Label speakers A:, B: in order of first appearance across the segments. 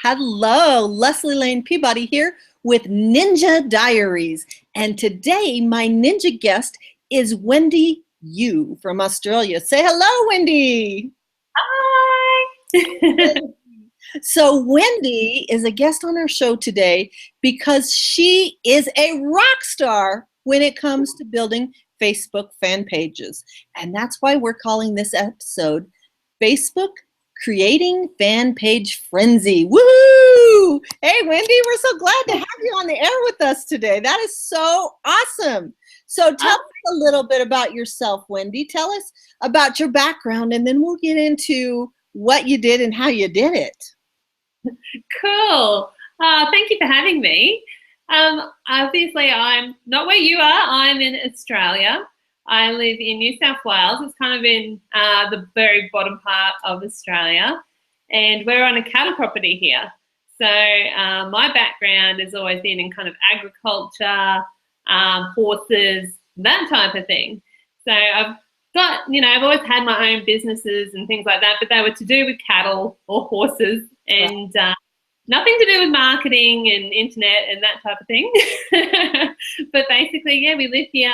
A: Hello, Leslie Lane Peabody here with Ninja Diaries. And today my ninja guest is Wendy Yu from Australia. Say hello, Wendy.
B: Hi.
A: So Wendy is a guest on our show today because she is a rock star when it comes to building Facebook fan pages. And that's why we're calling this episode Facebook Creating Fan Page Frenzy. Woo! Hey, Wendy, we're so glad to have you on the air with us today. That is so awesome. So tell us a little bit about yourself, Wendy. Tell us about your background, and then we'll get into what you did and how you did it.
B: Cool. Thank you for having me. Obviously, I'm not where you are. I'm in Australia. I live in New South Wales. It's kind of in the very bottom part of Australia. And we're on a cattle property here. So my background has always been in kind of agriculture, horses, that type of thing. So I've always had my own businesses and things like that, but they were to do with cattle or horses and nothing to do with marketing and internet and that type of thing. But basically, yeah, we live here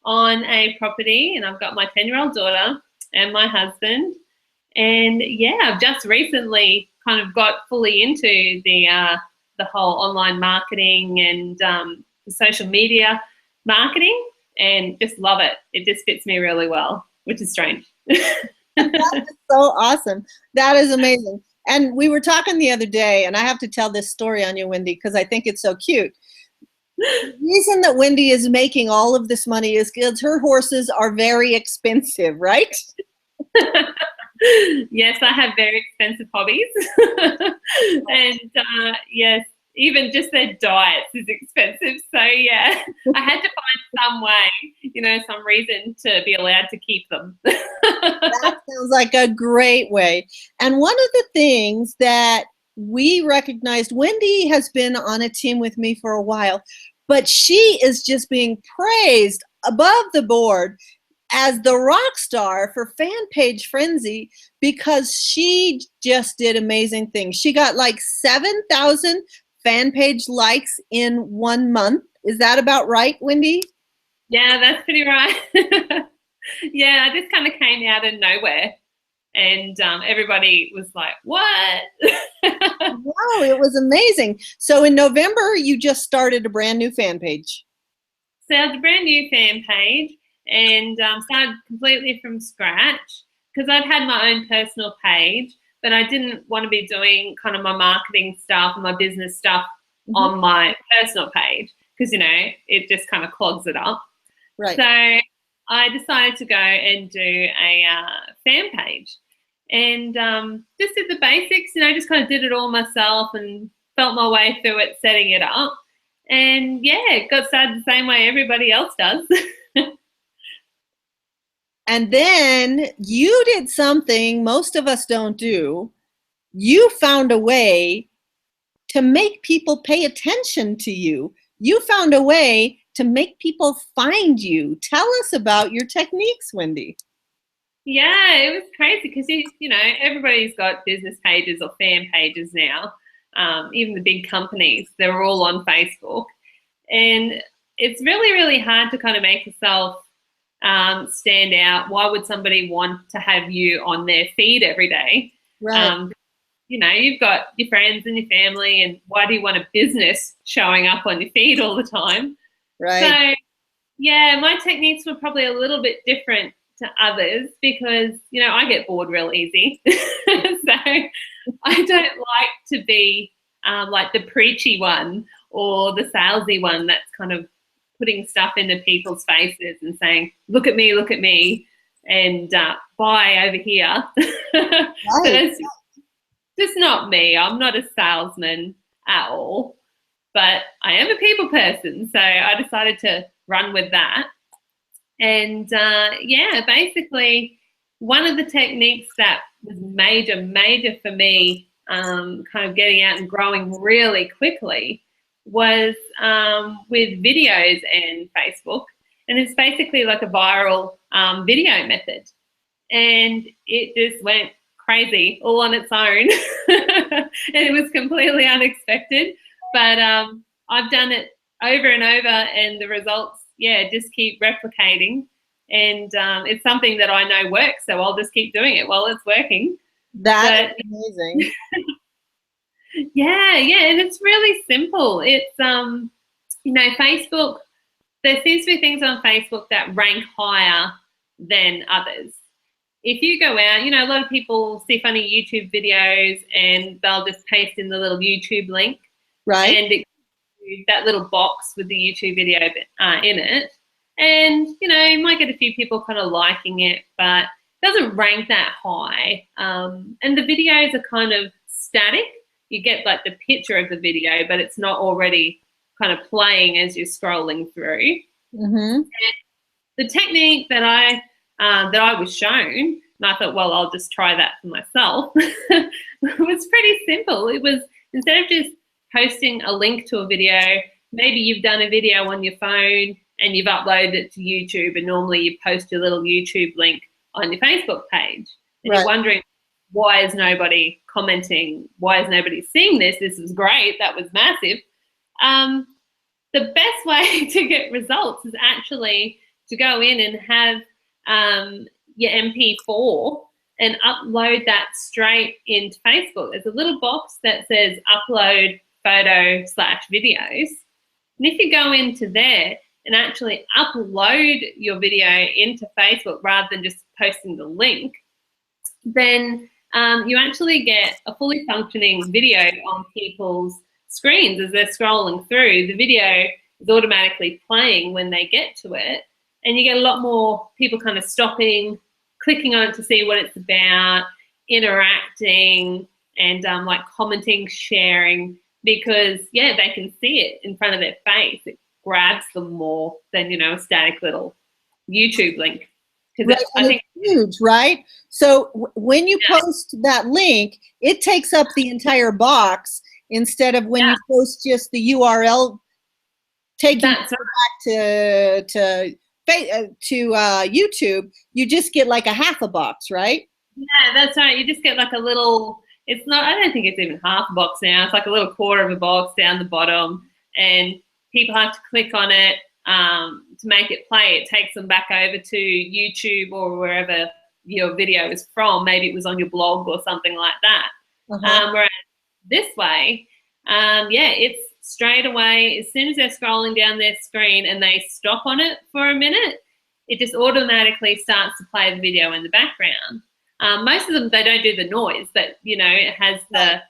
B: on a property and I've got my 10-year-old daughter and my husband. And yeah, I've just recently kind of got fully into the whole online marketing and the social media marketing and just love it. It just fits me really well, which is strange.
A: That is so awesome. That is amazing. And we were talking the other day, and I have to tell this story on you, Wendy, because I think it's so cute. The reason that Wendy is making all of this money is because her horses are very expensive, right?
B: Yes, I have very expensive hobbies. And yes, even just their diets is expensive. So yeah, I had to find some way, some reason to be allowed to keep them.
A: That sounds like a great way. And one of the things that we recognized, Wendy has been on a team with me for a while, but she is just being praised above the board as the rock star for Fan Page Frenzy because she just did amazing things. She got like 7,000 fan page likes in 1 month. Is that about right, Wendy?
B: Yeah, that's pretty right. Yeah, I just kind of came out of nowhere. And everybody was like, what?
A: Wow, it was amazing. So in November, you just started a brand new fan page.
B: So it's a brand new fan page and started completely from scratch because I'd had my own personal page, but I didn't want to be doing kind of my marketing stuff and my business stuff on my personal page because, it just kind of clogs it up.
A: Right.
B: So I decided to go and do a fan page and just did the basics, just kind of did it all myself and felt my way through it, setting it up. And yeah, got started the same way everybody else does.
A: And then you did something most of us don't do. You found a way to make people pay attention to you. You found a way to make people find you. Tell us about your techniques, Wendy.
B: Yeah, it was crazy because, everybody's got business pages or fan pages now. Even the big companies, they're all on Facebook. And it's really, really hard to kind of make yourself stand out. Why would somebody want to have you on their feed every day?
A: Right.
B: You've got your friends and your family, and why do you want a business showing up on your feed all the time?
A: Right.
B: So, yeah, my techniques were probably a little bit different to others because, I get bored real easy. So I don't like to be like the preachy one or the salesy one that's kind of putting stuff into people's faces and saying, look at me, and buy over here.
A: Right.
B: So it's just not me. I'm not a salesman at all, but I am a people person. So I decided to run with that. And yeah, basically one of the techniques that was major for me kind of getting out and growing really quickly was with videos and Facebook. And it's basically like a viral video method. And it just went crazy all on its own. And it was completely unexpected. But I've done it over and over, and the results, just keep replicating. And it's something that I know works, so I'll just keep doing it while it's working.
A: That's amazing.
B: Yeah, and it's really simple. It's Facebook, there seems to be things on Facebook that rank higher than others. If you go out, a lot of people see funny YouTube videos and they'll just paste in the little YouTube link.
A: Right.
B: And that little box with the YouTube video in it. And, you might get a few people kind of liking it, but it doesn't rank that high. And the videos are kind of static. You get like the picture of the video, but it's not already kind of playing as you're scrolling through.
A: Mm-hmm.
B: The technique that I was shown, and I thought, well, I'll just try that for myself, was pretty simple. It was, instead of just posting a link to a video, maybe you've done a video on your phone and you've uploaded it to YouTube, and normally you post your little YouTube link on your Facebook page. And
A: Right.
B: You're wondering, why is nobody commenting? Why is nobody seeing this? This was great. That was massive. The best way to get results is actually to go in and have your MP4 and upload that straight into Facebook. There's a little box that says upload photo/videos. And if you go into there and actually upload your video into Facebook rather than just posting the link, then you actually get a fully functioning video on people's screens as they're scrolling through. The video is automatically playing when they get to it, and you get a lot more people kind of stopping, clicking on it to see what it's about, interacting, and like commenting, sharing, because they can see it in front of their face. It grabs them more than a static little YouTube link.
A: Right, I think it's huge, right? So when you post that link, it takes up the entire box instead of when you post just the URL, taking it back to YouTube, you just get like a half a box, right?
B: Yeah, that's right. You just get like a little, it's not, I don't think it's even half a box now. It's like a little quarter of a box down the bottom, and people have to click on it to make it play. It takes them back over to YouTube or wherever your video is from. Maybe it was on your blog or something like that. Whereas this way, it's straight away, as soon as they're scrolling down their screen and they stop on it for a minute, it just automatically starts to play the video in the background. Most of them, they don't do the noise, but, it has the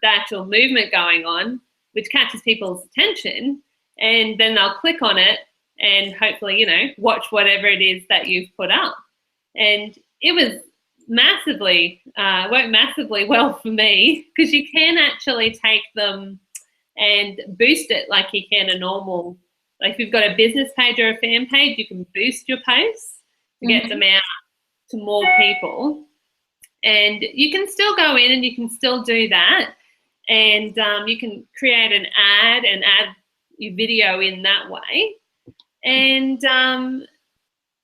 B: actual movement going on, which catches people's attention, and then they'll click on it and hopefully, watch whatever it is that you've put up. And it was worked massively well for me, because you can actually take them and boost it like you can a normal, like if you've got a business page or a fan page, you can boost your posts to get them out to more people. And you can still go in and you can still do that. And you can create an ad and add your video in that way. And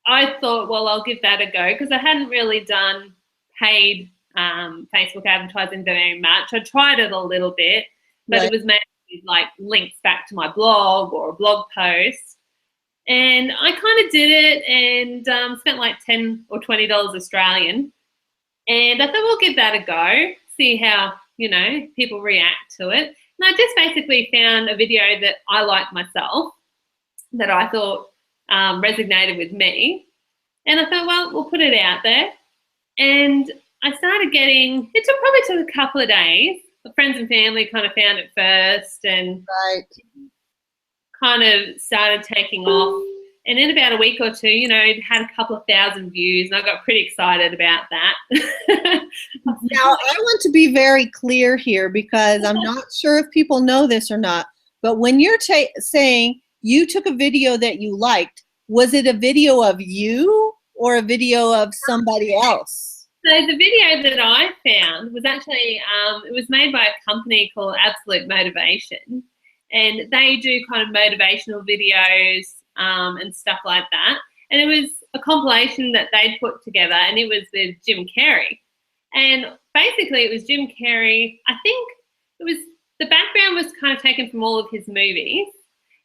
B: I thought, well, I'll give that a go, because I hadn't really done paid Facebook advertising very much. I tried it a little bit, but it was mainly like links back to my blog or a blog post. And I kind of did it and spent like $10 or $20 Australian. And I thought, we'll give that a go, see how, people react to it. And I just basically found a video that I liked myself, that I thought resonated with me. And I thought, well, we'll put it out there. And I started getting, it probably took a couple of days. The friends and family kind of found it first and kind of started taking off. And in about a week or two, it had a couple of thousand views, and I got pretty excited about that.
A: Now, I want to be very clear here, because I'm not sure if people know this or not, but when you're saying you took a video that you liked, was it a video of you or a video of somebody else?
B: So the video that I found was actually, it was made by a company called Absolute Motivation, and they do kind of motivational videos and stuff like that. And it was a compilation that they'd put together, and it was with Jim Carrey. And basically it was Jim Carrey. I think it was, the background was kind of taken from all of his movies.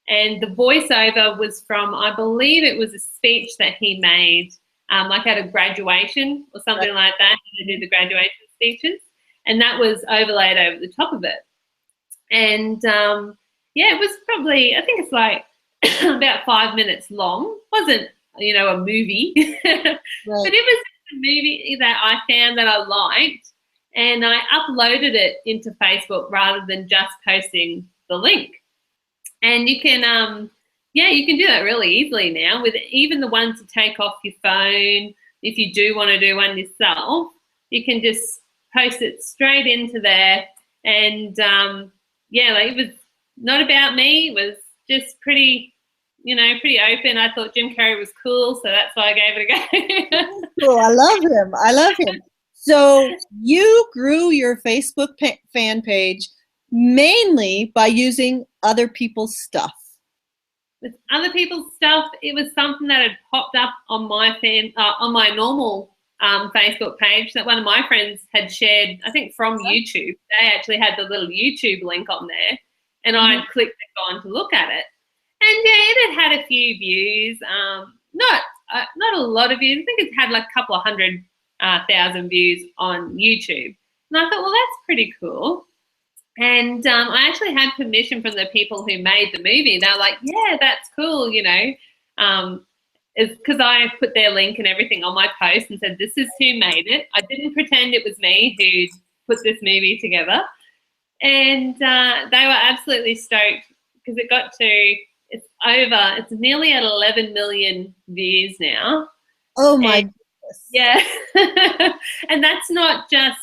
B: And the voiceover was from, I believe it was a speech that he made, like at a graduation or something like that. He did the graduation speeches. And that was overlaid over the top of it. And yeah, it was probably, I think it's like about 5 minutes long. Wasn't, you know, a movie, but it was a movie that I found that I liked, and I uploaded it into Facebook rather than just posting the link. And you can, yeah, you can do that really easily now with even the ones to take off your phone. If you do want to do one yourself, you can just post it straight into there. And yeah, like it was not about me. It was just pretty, you know, pretty open. I thought Jim Carrey was cool, so that's why I gave it a go.
A: Cool. I love him. I love him. So you grew your Facebook fan page mainly by using other people's stuff.
B: With other people's stuff, it was something that had popped up on my on my normal Facebook page that one of my friends had shared, I think from YouTube. They actually had the little YouTube link on there, and I clicked and gone to look at it. And yeah, it had a few views, not a lot of views. I think it had like a couple of 100,000 views on YouTube. And I thought, well, that's pretty cool. And I actually had permission from the people who made the movie. They were like, yeah, that's cool, you know. It's because I put their link and everything on my post and said, this is who made it. I didn't pretend it was me who put this movie together. And they were absolutely stoked because it got to, it's nearly at 11 million views now.
A: Oh my goodness.
B: Yeah. And that's not just,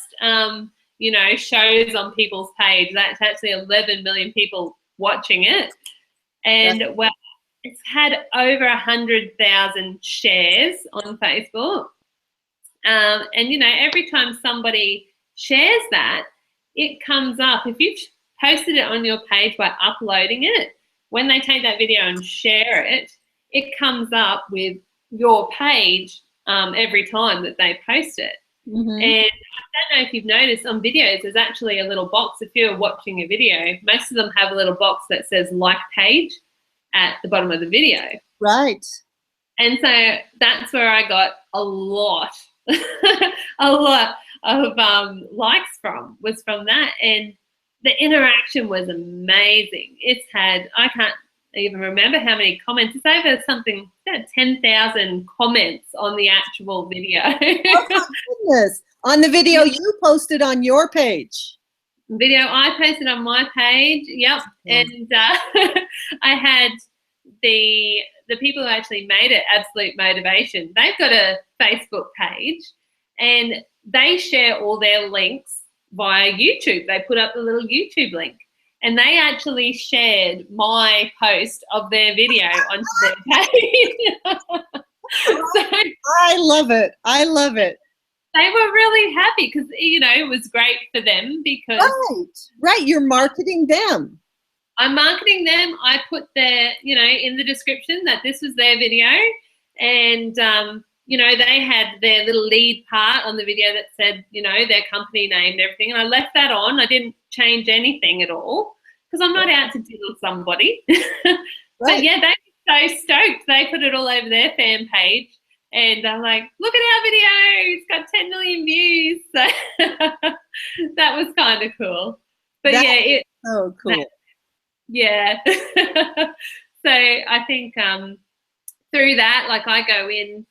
B: you know, shows on people's page. That's actually 11 million people watching it. And well, it's had over 100,000 shares on Facebook. And, you know, every time somebody shares that, it comes up. If you've posted it on your page by uploading it, when they take that video and share it, it comes up with your page every time that they post it. And I don't know if you've noticed on videos, there's actually a little box. If you're watching a video, most of them have a little box that says like page at the bottom of the video.
A: Right.
B: And so that's where I got a lot, a lot of likes was from that. And the interaction was amazing. It's had, I can't even remember how many comments. It's over something, about 10,000 comments on the actual video.
A: Oh my goodness. On the video you posted on your page.
B: Video I posted on my page, yep. And I had the people who actually made it, Absolute Motivation. They've got a Facebook page and they share all their links via YouTube. They put up the little YouTube link. And they actually shared my post of their video onto their page. So,
A: I love it. I love it.
B: They were really happy because, you know, it was great for them because...
A: Right. You're marketing them.
B: I'm marketing them. I put their, you know, in the description that this was their video. And, you know, they had their little lead part on the video that said, you know, their company name and everything. And I left that on. I didn't change anything at all because I'm not out to diddle somebody. But yeah, they were so stoked. They put it all over their fan page. And I'm like, look at our video. It's got 10 million views. So that was kind of cool. But yeah,
A: so cool.
B: Yeah. So I think through that, like I go into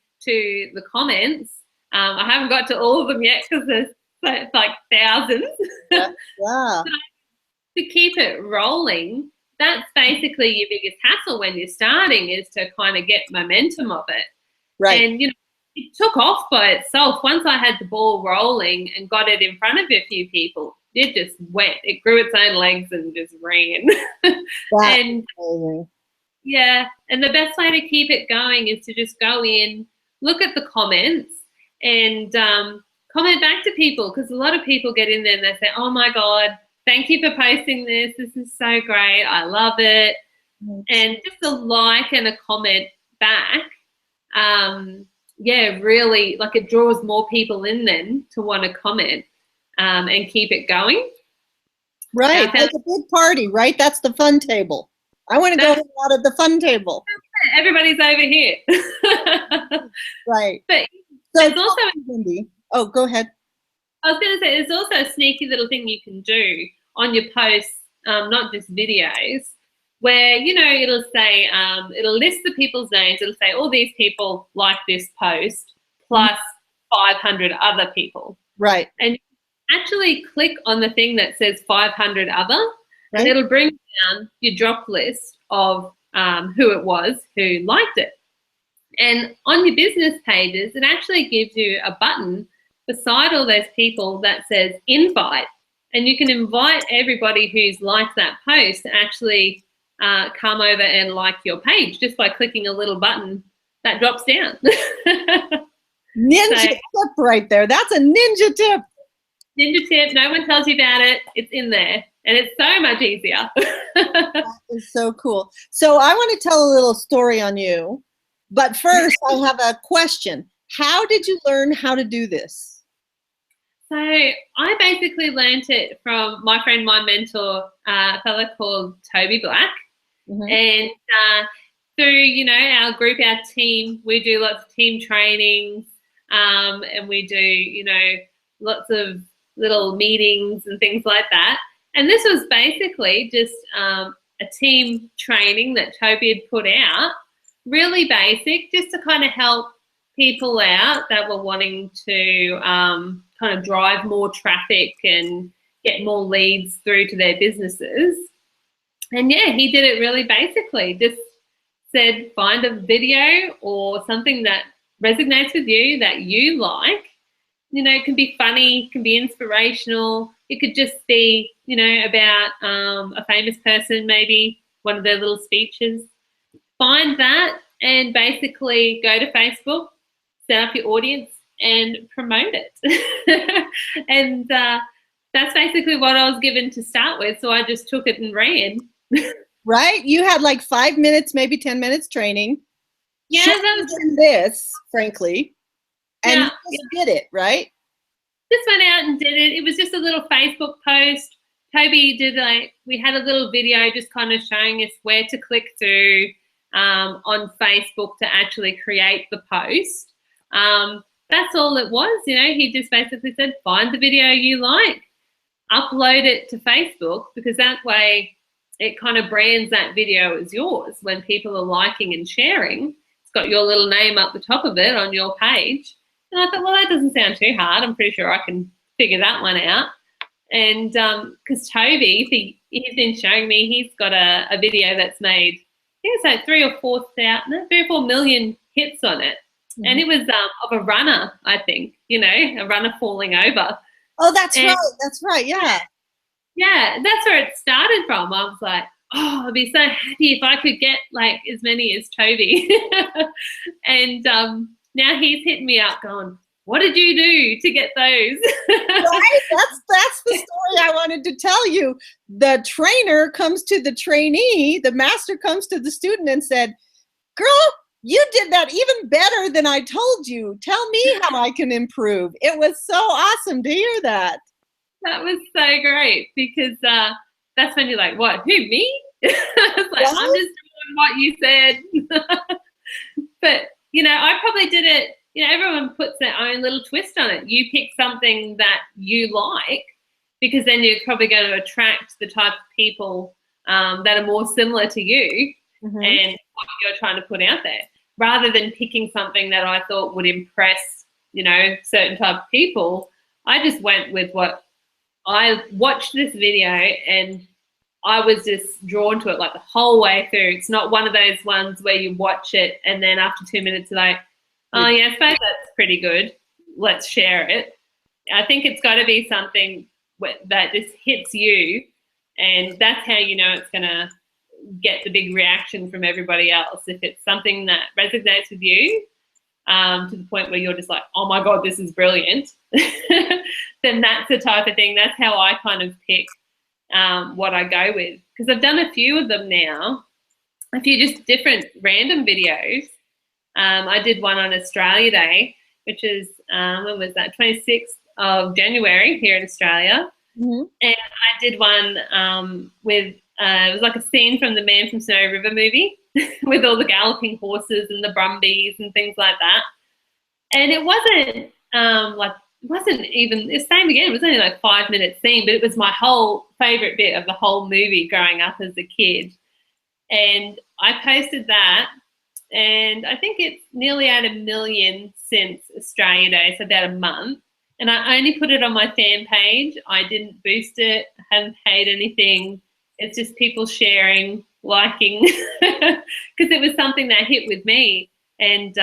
B: the comments. I haven't got to all of them yet because there's like thousands.
A: Yeah.
B: To keep it rolling, that's basically your biggest hassle when you're starting, is to kind of get momentum of it.
A: Right.
B: And, you know, it took off by itself. Once I had the ball rolling and got it in front of a few people, it just went. It grew its own legs and just ran. And yeah, and the best way to keep it going is to just go in, look at the comments and comment back to people, because a lot of people get in there and they say, oh my God, thank you for posting this. This is so great. I love it. And just a like and a comment back yeah, really, like it draws more people in then to want to comment and keep it going.
A: Right. Like a big party, right? That's the fun table. I want to go out at the fun table.
B: Everybody's over here.
A: Right.
B: But
A: so
B: it's also,
A: Wendy. Oh, go ahead.
B: I was going to say, there's also a sneaky little thing you can do on your posts, not just videos, where, you know, it'll say, it'll list the people's names. It'll say all these people like this post plus 500 other people.
A: Right.
B: And actually click on the thing that says 500 other, and it'll bring down your drop list of who it was who liked it. And on your business pages, it actually gives you a button beside all those people that says invite. And you can invite everybody who's liked that post to actually come over and like your page just by clicking a little button that drops down.
A: Ninja tip right there. That's a ninja tip.
B: Ninja tip. No one tells you about it. It's in there. And it's so much easier.
A: That is so cool. So I want to tell a little story on you. But first, I have a question. How did you learn how to do this?
B: So I basically learned it from my friend, my mentor, a fella called Toby Black. And through, you know, our group, our team, we do lots of team trainings and we do, you know, lots of little meetings and things like that. And this was basically just a team training that Toby had put out, really basic, just to kind of help people out that were wanting to kind of drive more traffic and get more leads through to their businesses. And yeah, he did it really basically, just said find a video or something that resonates with you that you like. You know, it can be funny, it can be inspirational. It could just be, you know, about a famous person, maybe one of their little speeches. Find that and basically go to Facebook, set up your audience and promote it. And that's basically what I was given to start with. So I just took it and ran.
A: Right? You had like 5 minutes, maybe 10 minutes training.
B: Yeah, that was
A: this, frankly. And
B: yeah,
A: you just did it, right?
B: Just went out and did it. It was just a little Facebook post. Toby did we had a little video just kind of showing us where to click through on Facebook to actually create the post. That's all it was, you know. He just basically said, find the video you like, upload it to Facebook, because that way it kind of brands that video as yours. When people are liking and sharing, it's got your little name up the top of it on your page. And I thought, well, that doesn't sound too hard. I'm pretty sure I can figure that one out. And because Toby, he's been showing me, he's got a video that's made, I think it's like 3 or 4 million hits on it. And it was of a runner, I think, you know, a runner falling over.
A: Oh, that's right. That's right. Yeah.
B: Yeah, that's where it started from. I was like, oh, I'd be so happy if I could get like as many as Toby. And now he's hitting me up going, what did you do to get those?
A: Right? That's the story I wanted to tell you. The trainer comes to the trainee, the master comes to the student and said, girl, you did that even better than I told you. Tell me how I can improve. It was so awesome to hear that.
B: That was so great, because that's when you're like, what, who, me? I was like, I'm just doing what you said. But, you know, I probably did it, you know, everyone puts their own little twist on it. You pick something that you like, because then you're probably going to attract the type of people that are more similar to you and what you're trying to put out there, rather than picking something that I thought would impress, you know, certain type of people. I just went with what I watched this video and I was just drawn to it like the whole way through. It's not one of those ones where you watch it and then after 2 minutes you're like, oh yeah, I suppose that's pretty good, let's share it. I think it's got to be something that just hits you, and that's how you know it's going to get the big reaction from everybody else. If it's something that resonates with you to the point where you're just like, oh my God, this is brilliant, then that's the type of thing. That's how I kind of pick what I go with, because I've done a few of them now, a few just different random videos, I did one on Australia Day, which is, when was that? 26th of January here in Australia.
A: Mm-hmm.
B: And I did one with, it was like a scene from the Man from Snowy River movie with all the galloping horses and the brumbies and things like that. And it wasn't it wasn't even, the same again, it was only like 5 minute scene, but it was my whole favourite bit of the whole movie growing up as a kid. And I posted that, and I think it's nearly at 1 million since Australia Day, so about a month. And I only put it on my fan page. I didn't boost it. I haven't paid anything. It's just people sharing, liking, because it was something that hit with me. And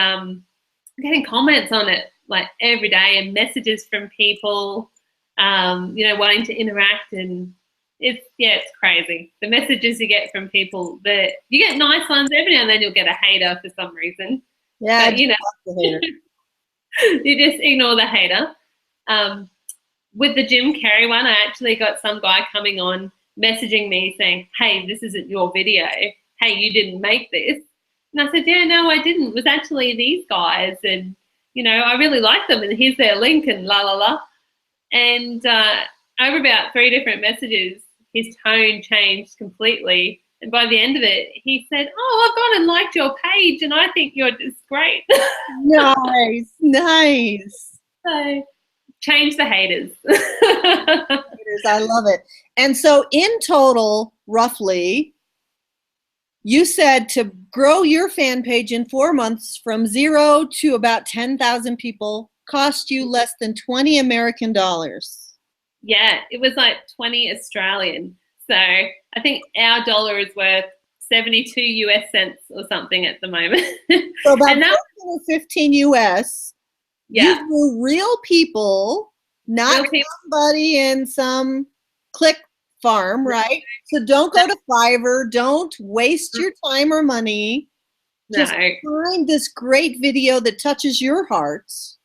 B: getting comments on it like every day, and messages from people, wanting to interact. And it's crazy. The messages you get from people, that you get nice ones, every now and then you'll get a hater for some reason.
A: Yeah,
B: but, you just ignore the hater. With the Jim Carrey one, I actually got some guy coming on messaging me saying, hey, this isn't your video. Hey, you didn't make this. And I said, yeah, no, I didn't. It was actually these guys. And, I really like them. And here's their link and la, la, la. And over about 3 different messages, his tone changed completely. And by the end of it, he said, oh, I've gone and liked your page, and I think you're just great.
A: Nice, nice.
B: So change the haters.
A: I love it. And so in total, roughly, you said to grow your fan page in 4 months from 0 to about 10,000 people cost you less than 20 American dollars.
B: Yeah, it was like 20 Australian. So I think our dollar is worth 72 US cents or something at the moment.
A: So about 15 US.
B: Yeah.
A: You grew real people, not somebody in some click farm, right? So don't go to Fiverr. Don't waste your time or money. Just find this great video that touches your hearts.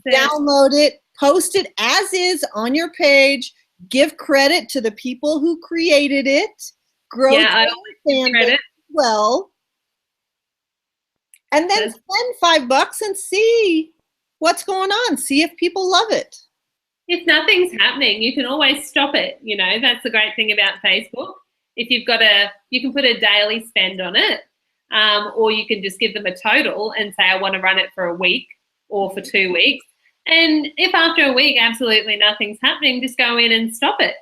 A: Download it, post it as is on your page. Give credit to the people who created it. Grow
B: I always credit
A: as well. And then spend $5 and see what's going on. See if people love it.
B: If nothing's happening, you can always stop it. That's the great thing about Facebook. If you've got you can put a daily spend on it, or you can just give them a total and say, I want to run it for a week or for 2 weeks. And if after a week absolutely nothing's happening, just go in and stop it.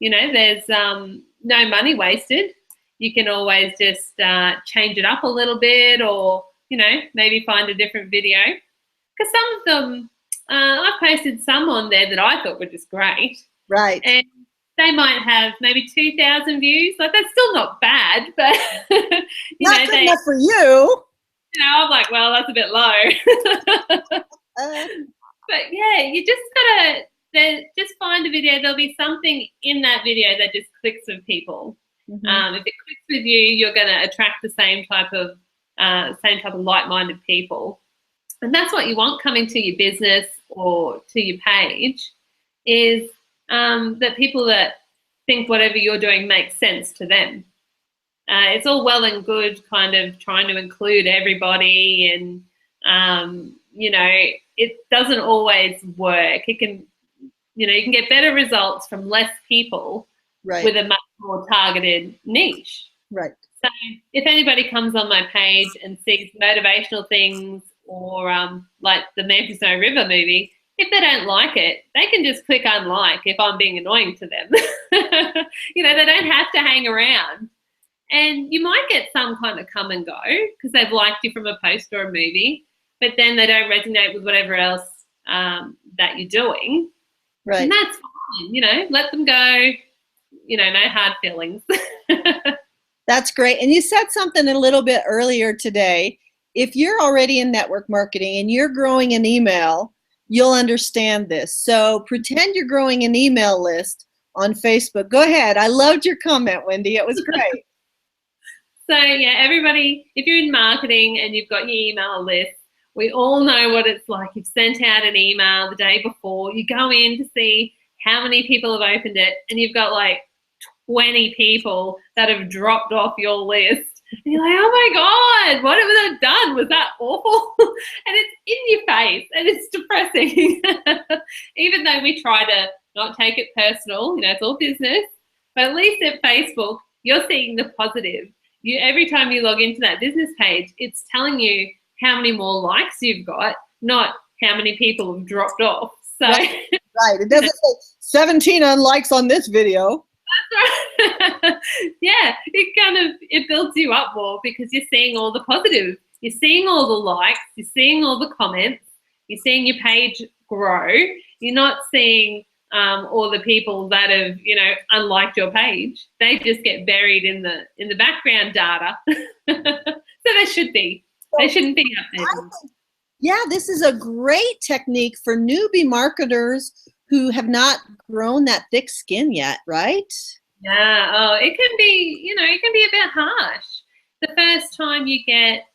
B: There's no money wasted. You can always just change it up a little bit, or, maybe find a different video. Because some of them, I've posted some on there that I thought were just great.
A: Right.
B: And they might have maybe 2,000 views. Like, that's still not bad, but
A: not good enough for you.
B: I'm like, well, that's a bit low. But yeah, you just gotta just find a video. There'll be something in that video that just clicks with people. Mm-hmm. If it clicks with you, you're going to attract the same type of like-minded people. And that's what you want coming to your business or to your page, is that people that think whatever you're doing makes sense to them. It's all well and good kind of trying to include everybody, and, it doesn't always work. It can, you can get better results from less people with a much more targeted niche.
A: Right.
B: So if anybody comes on my page and sees motivational things, or like the Man from Snowy River movie, if they don't like it, they can just click unlike if I'm being annoying to them. They don't have to hang around. And you might get some kind of come and go because they've liked you from a post or a movie, but then they don't resonate with whatever else that you're doing.
A: Right.
B: And that's fine, let them go, no hard feelings.
A: That's great. And you said something a little bit earlier today. If you're already in network marketing and you're growing an email, you'll understand this. So pretend you're growing an email list on Facebook. Go ahead. I loved your comment, Wendy. It was great.
B: So yeah, everybody, if you're in marketing and you've got your email list, we all know what it's like. You've sent out an email the day before. You go in to see how many people have opened it, and you've got like 20 people that have dropped off your list. And you're like, oh my God, what have I done? Was that awful? And it's in your face and it's depressing. Even though we try to not take it personal, it's all business. But at least at Facebook, you're seeing the positive. Every time you log into that business page, it's telling you how many more likes you've got, not how many people have dropped off. So
A: right. It doesn't say 17 likes on this video.
B: Yeah, it builds you up more because you're seeing all the positive. You're seeing all the likes. You're seeing all the comments. You're seeing your page grow. You're not seeing all the people that have unliked your page. They just get buried in the background data. So they should be. They shouldn't be up there.
A: Yeah, this is a great technique for newbie marketers who have not grown that thick skin yet, right?
B: Yeah. Oh, it can be, it can be a bit harsh. The first time you get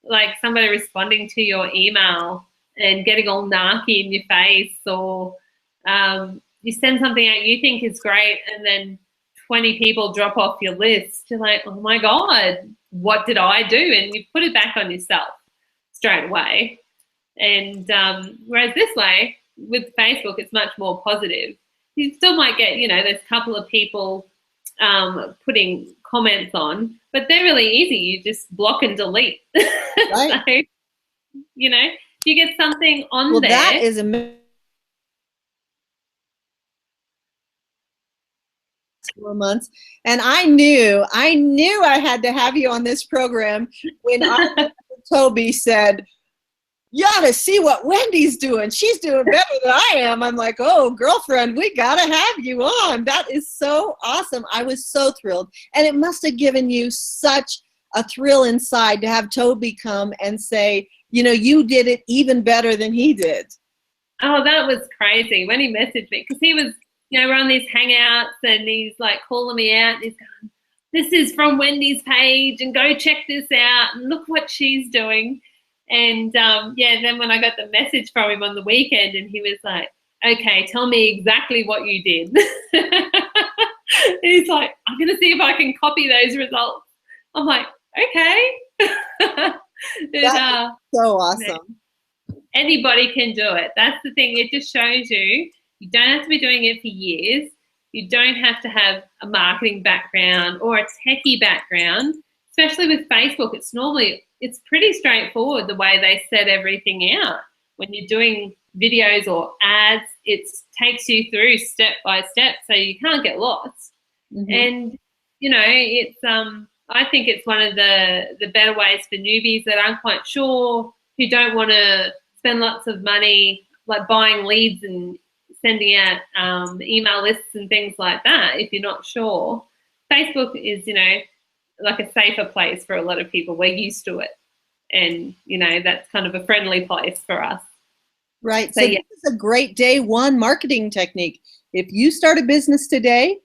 B: like somebody responding to your email and getting all narky in your face, or you send something out you think is great and then 20 people drop off your list, you're like, oh my God, what did I do? And you put it back on yourself straight away. And whereas this way, with Facebook, it's much more positive. You still might get, there's a couple of people putting comments on, but they're really easy. You just block and delete.
A: Right.
B: So, if you get something on there.
A: That is amazing. 4 months, and I knew I had to have you on this program when Toby said, you ought to see what Wendy's doing. She's doing better than I am. I'm like, oh, girlfriend, we got to have you on. That is so awesome. I was so thrilled. And it must have given you such a thrill inside to have Toby come and say, you did it even better than he did.
B: Oh, that was crazy when he messaged me, because he was, we're on these hangouts and he's like calling me out. And he's going, this is from Wendy's page and go check this out and look what she's doing. And then when I got the message from him on the weekend and he was like, okay, tell me exactly what you did. He's like, I'm going to see if I can copy those results. I'm like, okay.
A: That's so awesome.
B: Anybody can do it. That's the thing. It just shows you don't have to be doing it for years. You don't have to have a marketing background or a techie background, especially with Facebook. It's pretty straightforward the way they set everything out. When you're doing videos or ads, it takes you through step by step so you can't get lost. Mm-hmm. And, it's I think it's one of the better ways for newbies that aren't quite sure, who don't want to spend lots of money like buying leads and sending out email lists and things like that if you're not sure. Facebook is, like a safer place for a lot of people. We're used to it. And, that's kind of a friendly place for us.
A: Right. So yeah. This is a great day one marketing technique. If you start a business today,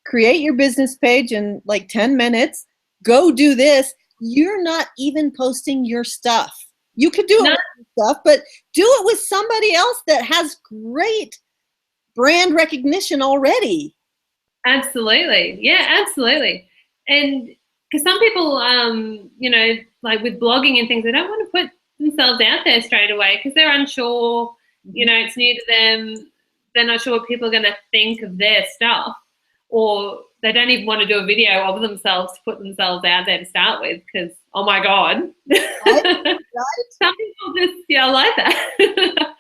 A: create your business page in like 10 minutes, go do this. You're not even posting your stuff. You could do it with your stuff, but do it with somebody else that has great brand recognition already.
B: Absolutely. Yeah, absolutely. And because some people, like with blogging and things, they don't want to put themselves out there straight away because they're unsure, it's new to them. They're not sure what people are going to think of their stuff, or they don't even want to do a video of themselves to put themselves out there to start with because, oh my God. Right. Some people just like that.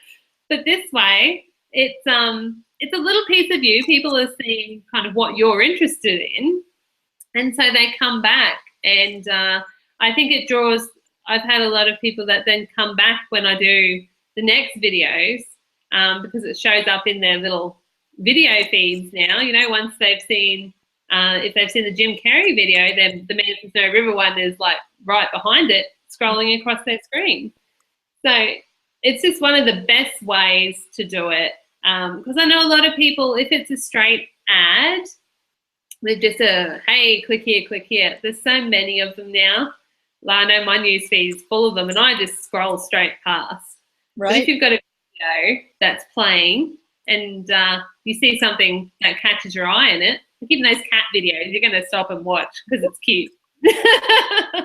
B: But this way, it's a little piece of you. People are seeing kind of what you're interested in. And so they come back, and I think it draws. I've had a lot of people that then come back when I do the next videos because it shows up in their little video feeds now. Once they've seen, if they've seen the Jim Carrey video, then the Man from Snow River one is like right behind it, scrolling across their screen. So it's just one of the best ways to do it because I know a lot of people, if it's a straight ad, with just hey, click here. There's so many of them now. I know my newsfeed is full of them, and I just scroll straight past. Right. But if you've got a video that's playing and you see something that catches your eye in it, like even those cat videos, you're going to stop and watch because it's cute.
A: Yeah.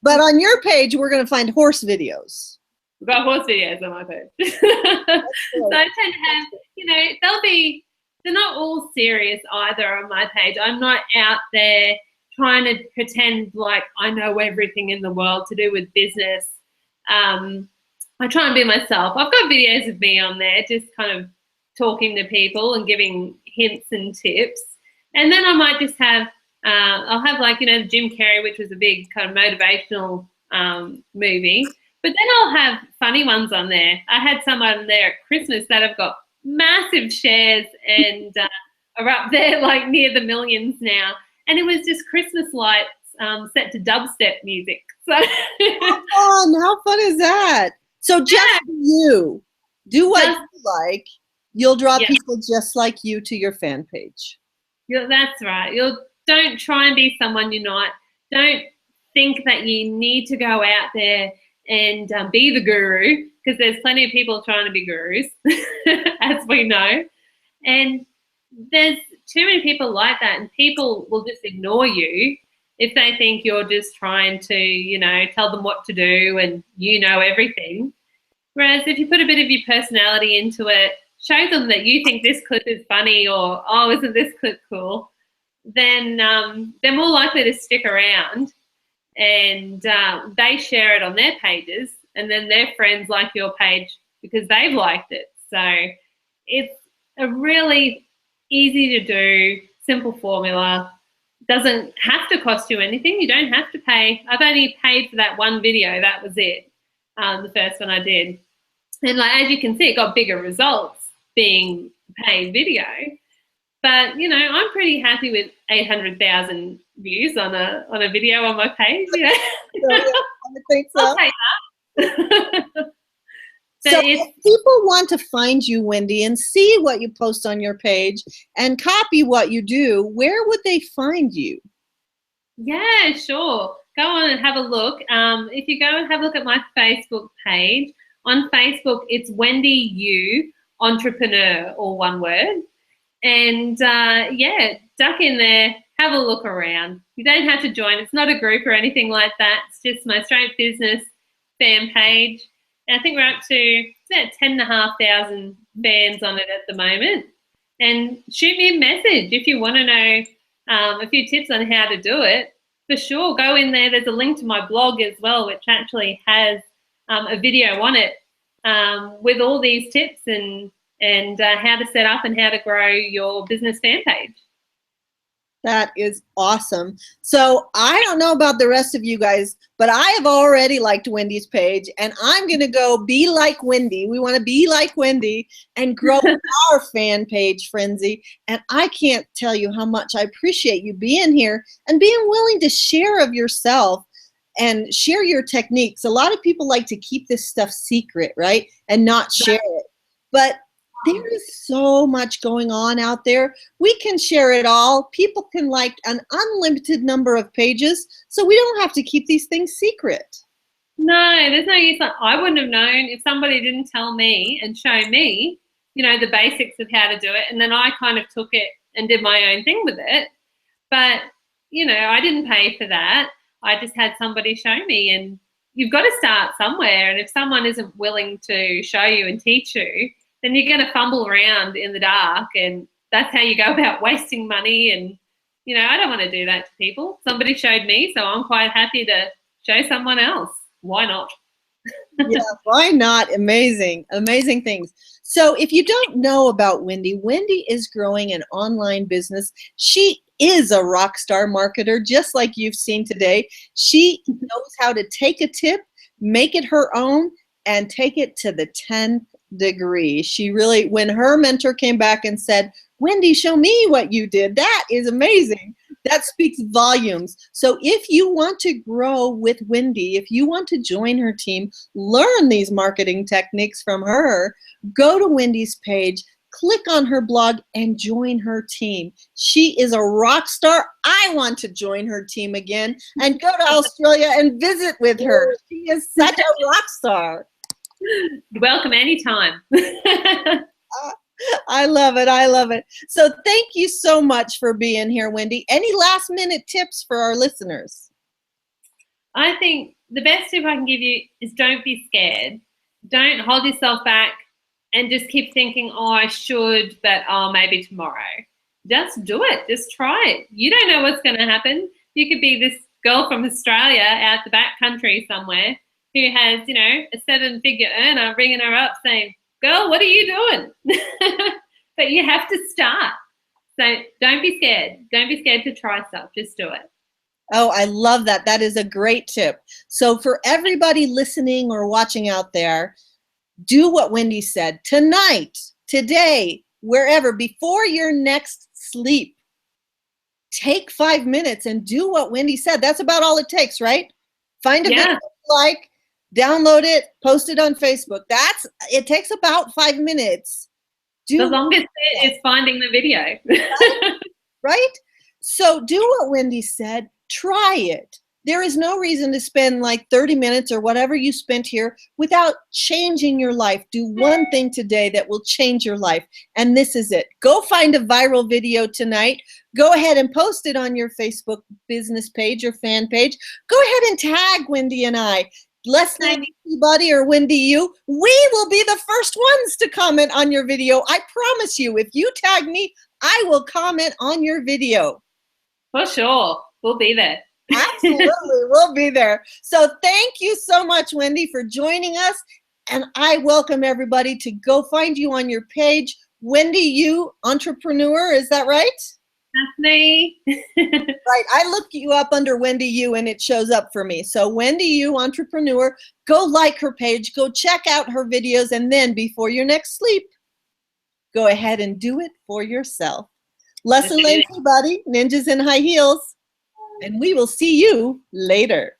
A: But on your page, we're going to find horse videos.
B: We've got horse videos on my page. So I tend to have, they're not all serious either on my page. I'm not out there trying to pretend like I know everything in the world to do with business. I try and be myself. I've got videos of me on there just kind of talking to people and giving hints and tips. And then I might just have, I'll have like, Jim Carrey, which was a big kind of motivational movie. But then I'll have funny ones on there. I had someone there at Christmas that have got massive shares and are up there like near the millions now. And it was just Christmas lights set to dubstep music. So
A: oh, how fun is that? So just you do what you like. You'll draw people just like you to your fan page.
B: That's right. Don't try and be someone you're not. Don't think that you need to go out there and be the guru, because there's plenty of people trying to be gurus, as we know. And there's too many people like that, and people will just ignore you if they think you're just trying to, tell them what to do and everything. Whereas if you put a bit of your personality into it, show them that you think this clip is funny or, oh, isn't this clip cool, then they're more likely to stick around, and they share it on their pages, and then their friends like your page because they've liked it. So it's a really easy to do, simple formula. Doesn't have to cost you anything. You don't have to pay. I've only paid for that one video. That was it, the first one I did. And like, as you can see, it got bigger results being paid video. But, I'm pretty happy with 800,000 views on a video on my page.
A: So, yeah, I think so.
B: I'll take that.
A: So if people want to find you, Wendy, and see what you post on your page and copy what you do, where would they find you?
B: Yeah, sure. Go on and have a look. If you go and have a look at my Facebook page, on Facebook, it's Wendy You Entrepreneur, all one word. And duck in there, have a look around. You don't have to join. It's not a group or anything like that. It's just my straight business fan page. And I think we're up to 10,500 fans on it at the moment. And shoot me a message if you want to know a few tips on how to do it. For sure, go in there. There's a link to my blog as well, which actually has a video on it with all these tips and how to set up and how to grow your business fan page.
A: That is awesome. So I don't know about the rest of you guys, but I have already liked Wendy's page, and I'm going to go be like Wendy. We want to be like Wendy and grow our fan page frenzy. And I can't tell you how much I appreciate you being here and being willing to share of yourself and share your techniques. A lot of people like to keep this stuff secret, right? And not share it. But there is so much going on out there. We can share it all. People can like an unlimited number of pages, so we don't have to keep these things secret.
B: No, there's no use. I wouldn't have known if somebody didn't tell me and show me, the basics of how to do it, and then I kind of took it and did my own thing with it. But, I didn't pay for that. I just had somebody show me, and you've got to start somewhere. And if someone isn't willing to show you and teach you, then you're going to fumble around in the dark, and that's how you go about wasting money. And, I don't want to do that to people. Somebody showed me, so I'm quite happy to show someone else. Why not?
A: Yeah, why not? Amazing, amazing things. So if you don't know about Wendy, Wendy is growing an online business. She is a rock star marketer, just like you've seen today. She knows how to take a tip, make it her own, and take it to the 10th degree. She really, when her mentor came back and said, Wendy, show me what you did, that is amazing. That speaks volumes. So if you want to grow with Wendy, if you want to join her team, learn these marketing techniques from her, go to Wendy's page, click on her blog, and join her team. She is a rock star. I want to join her team again and go to Australia and visit with her. She is such a rock star.
B: Welcome anytime.
A: I love it. I love it. So thank you so much for being here, Wendy. Any last minute tips for our listeners?
B: I think the best tip I can give you is don't be scared. Don't hold yourself back and just keep thinking, oh, I should, but oh, maybe tomorrow. Just do it. Just try it. You don't know what's going to happen. You could be this girl from Australia out the back country somewhere who has, you know, a 7-figure earner ringing her up saying, girl, what are you doing? But you have to start. So don't be scared. Don't be scared to try stuff. Just do it.
A: Oh, I love that. That is a great tip. So for everybody listening or watching out there, do what Wendy said tonight, today, wherever, before your next sleep. Take 5 minutes and do what Wendy said. That's about all it takes, right? Find a video you like, download it, post it on Facebook. It takes about 5 minutes.
B: The longest bit is finding the video.
A: Right? So do what Wendy said. Try it. There is no reason to spend like 30 minutes or whatever you spent here without changing your life. Do one thing today that will change your life. And this is it. Go find a viral video tonight. Go ahead and post it on your Facebook business page or fan page. Go ahead and tag Wendy and I. Leslie, Buddy, or Wendy, you. We will be the first ones to comment on your video. I promise you, if you tag me, I will comment on your video.
B: For sure. We'll be there.
A: Absolutely, we'll be there. So thank you so much, Wendy, for joining us. And I welcome everybody to go find you on your page, Wendy You Entrepreneur. Is that right?
B: That's me.
A: Right. I look you up under Wendy You and it shows up for me. So Wendy You Entrepreneur, go like her page, go check out her videos, and then before your next sleep, go ahead and do it for yourself. Leslie, Buddy, Ninjas in High Heels. And we will see you later.